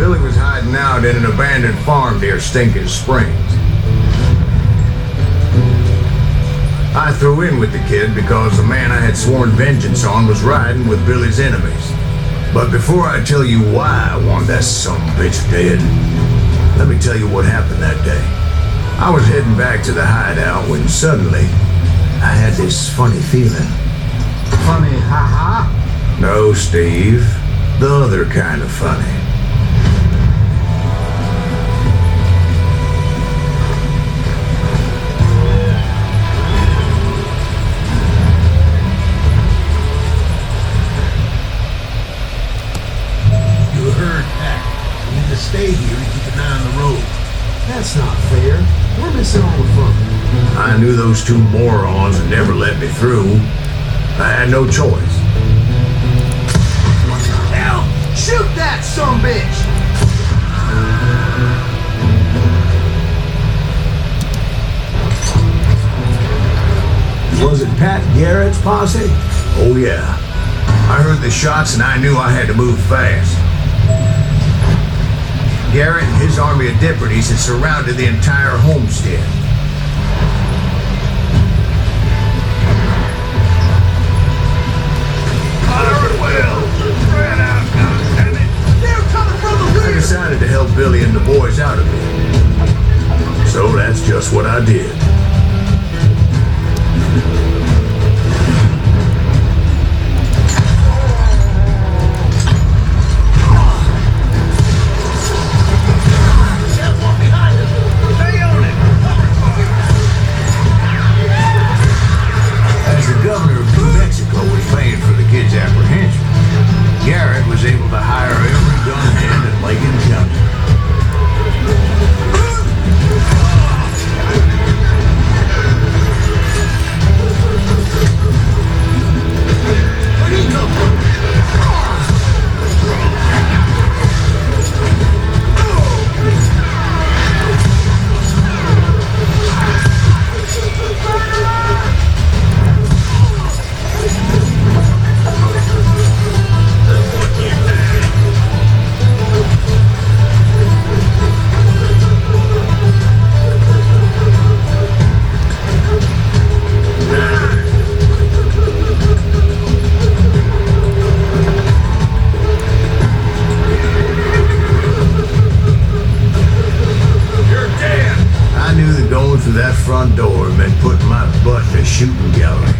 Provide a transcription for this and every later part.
Billy was hiding out in an abandoned farm near Stinking Springs. I threw in with the kid because the man I had sworn vengeance on was riding with Billy's enemies. But before I tell you why I want that sumbitch dead, let me tell you what happened that day. I was heading back to the hideout when suddenly I had this funny feeling. Funny, ha-ha? No, Steve. The other kind of funny. You heard that. We need to stay here and keep an eye on the road. That's not fair. We're missing all the fun. I knew those two morons would never let me through. I had no choice. What the hell? Shoot that sumbitch! Was it Pat Garrett's posse? Oh yeah. I heard the shots and I knew I had to move fast. Garrett and his army of deputies had surrounded the entire homestead. Fire at will! Spread out, goddammit! They're coming from the I rear! decided to help Billy and the boys out of it. So that's just what I did. As the governor of New Mexico was paying for the kid's apprehension, Garrett was able to hire every gun hand in Lincoln County. Where'd he come from? I knew that going through that front door meant putting my butt in a shooting gallery,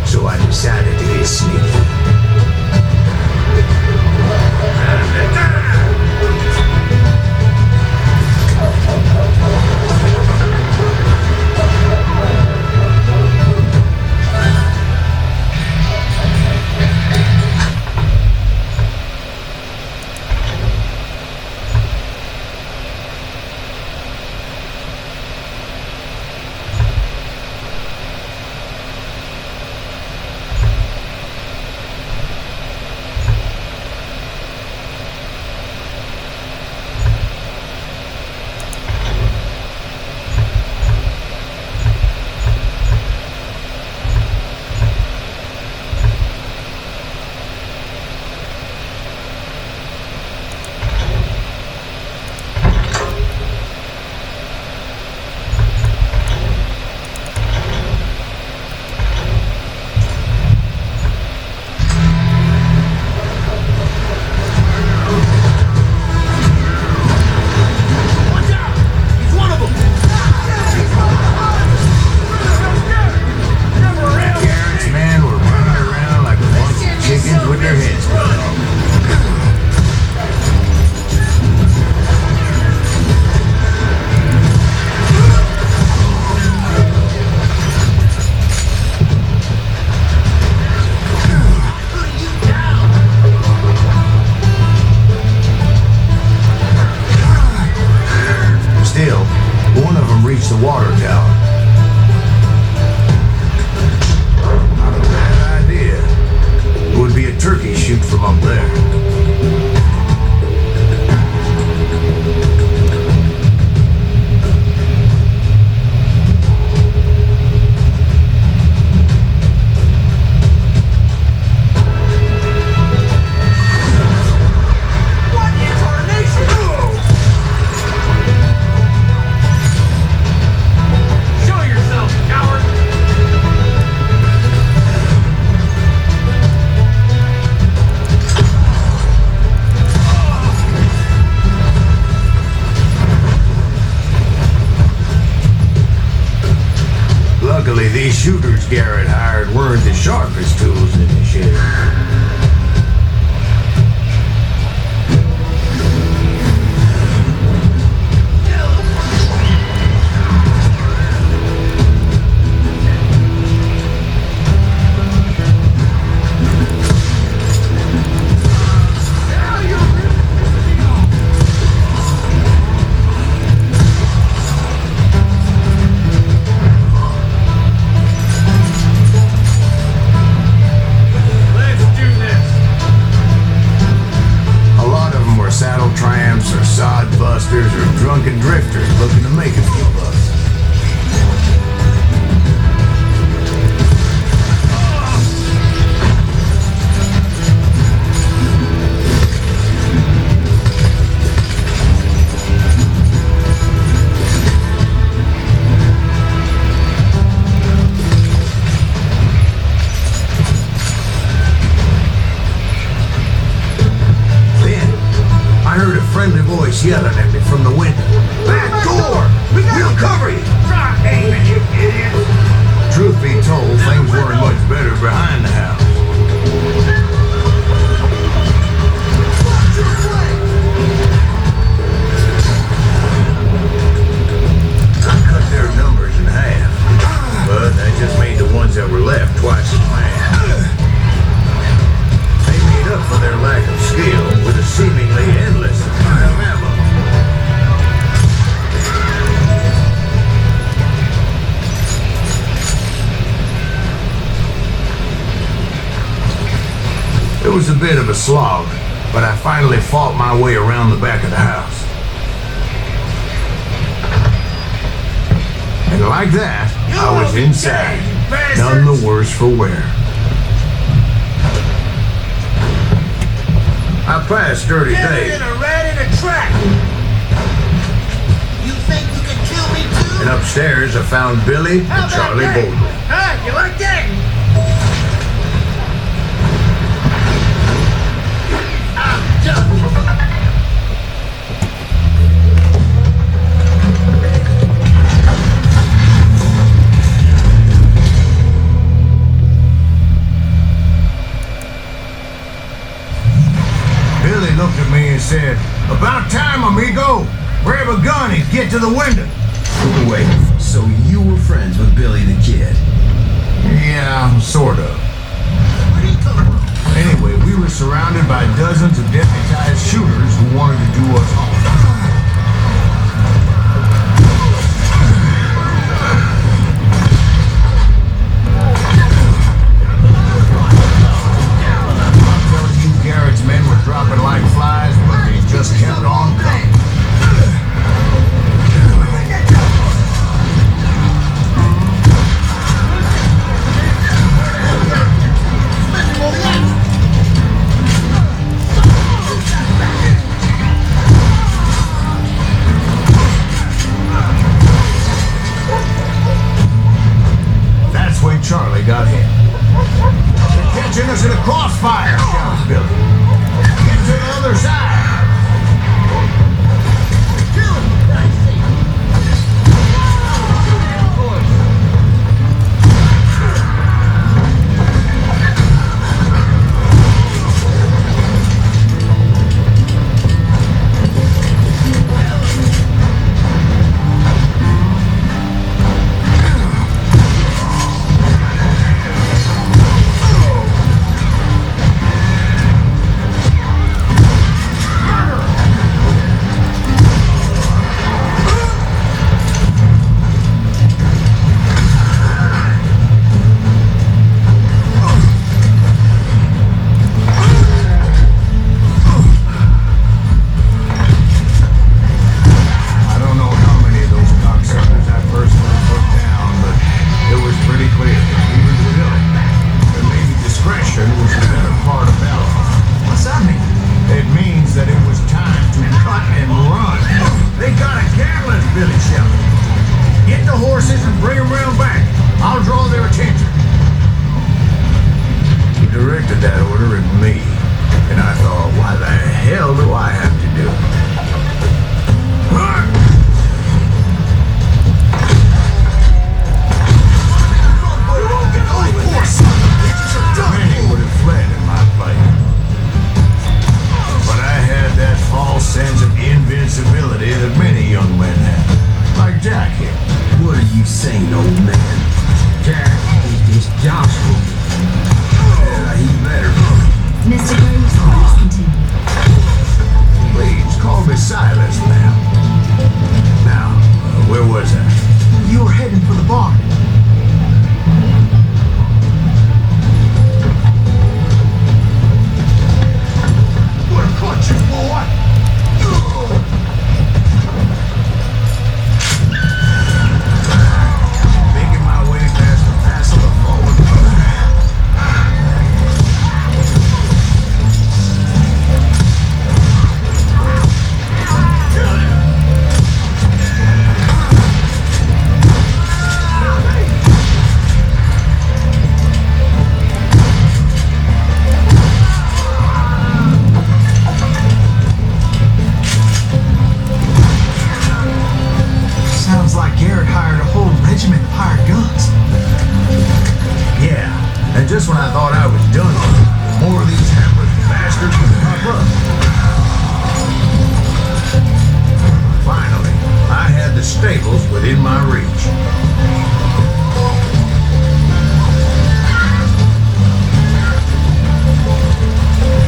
so I decided to get sneaky. Garrett's men were running around like a bunch of chickens with their heads cut off. Still, one of them reached the water tower. Not a bad idea. It would be a turkey shoot from up there. What in tarnation? shooters Garrett hired weren't the sharpest tools in the shed. Sodbusters or drunken drifters looking to make a few bucks. I heard a friendly voice yelling at me from the window. Back door! We'll cover you! Stop aiming, you idiot! Truth be told, things weren't much better behind the house. I cut their numbers in half, but that just made the ones that were left twice as mad. They made up for their lack of skill with a seemingly endless supply of ammo. It was a bit of a slog, but I finally fought my way around the back of the house. And like that, I was inside, none the worse for wear. I passed dirty days. In a rat in a trap. You think you can kill me too? And upstairs I found Billy and Charlie Bolden. Huh? You like that? I'm done. Billy looked at me and said, "About time, amigo. Grab a gun and get to the window." Wait, so you were friends with Billy the Kid? Yeah, sort of. Where'd he come from? Anyway, we were surrounded by dozens of deputized shooters who wanted to do us harm. I'm telling you, Garrett's men were dropping like flies, but they just kept on coming. Silas now. Now, where was I? You were heading for the barn. Gonna clutch you, boy! Making my way past the pass of the fallen brother. Sounds like Garrett hired a whole regiment of hired guns. Yeah, and just when I thought I was done with it, more of these hapless bastards would pop up. Finally, I had the stables within my reach.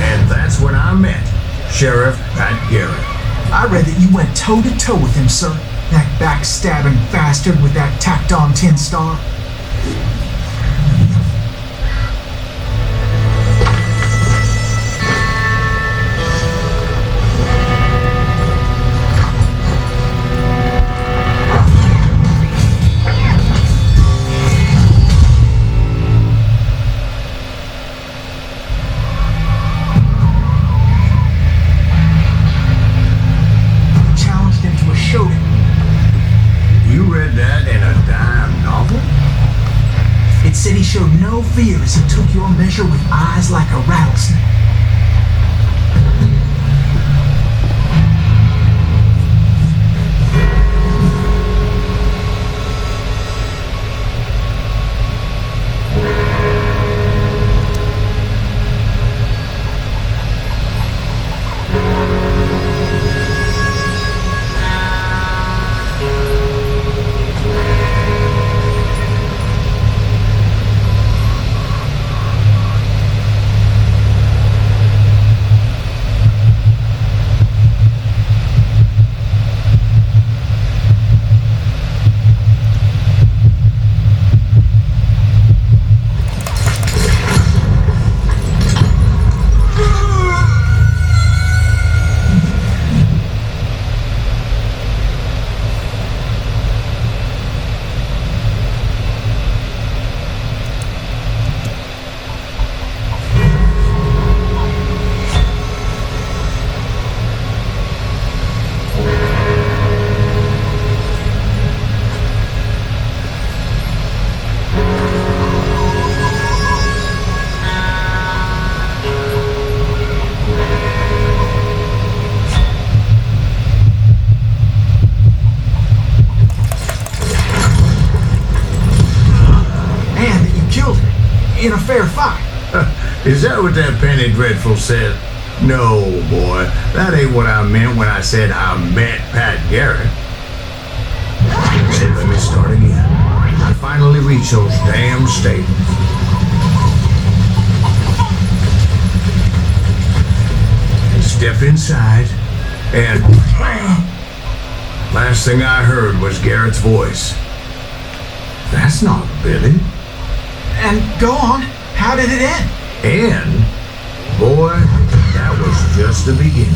And that's when I met Sheriff Pat Garrett. I read that you went toe-to-toe with him, sir. That backstabbing bastard with that tacked-on tin star. Challenged him to a showdown. You read that in a dime novel? It said he showed no fear as he took your measure with eyes like a rattlesnake. In a fair fight. Is that what that Penny Dreadful said? No, boy. That ain't what I meant when I said I met Pat Garrett. So let me start again. I finally reached those damn stables. Step inside, and last thing I heard was Garrett's voice. That's not Billy. And go on. How did it end? And, boy, that was just the beginning.